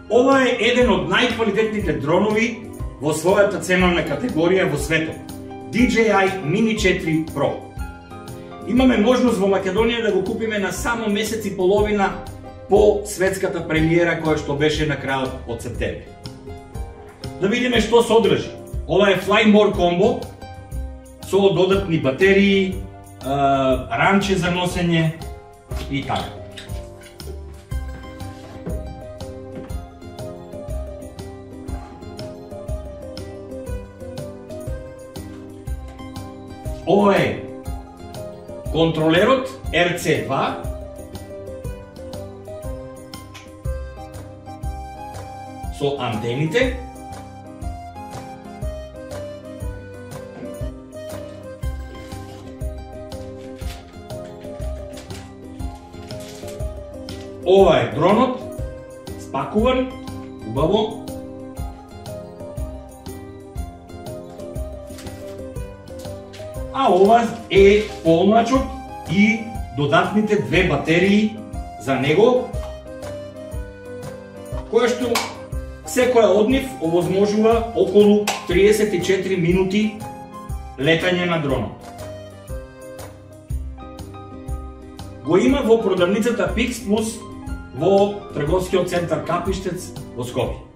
Ова е еден од најквалитетните дронови во својата ценовна категорија во светот. DJI Mini 4 Pro. Имаме можност во Македонија да го купиме на само месец и половина по светската премиера која што беше на крајот од септември. Да видиме што содржи. Ова е Fly More Combo со додатни батерии, рамче за носење и така. Ова е контролерот RC2 со антените. Ова е дронот, спакуван, убаво. А ова е полначот и додатните две батерии за него, која што секоја од нив овозможува околу 34 минути летање на дронот. Го има во продавницата Pix Plus во трговскиот центар Капиштец во Скопје.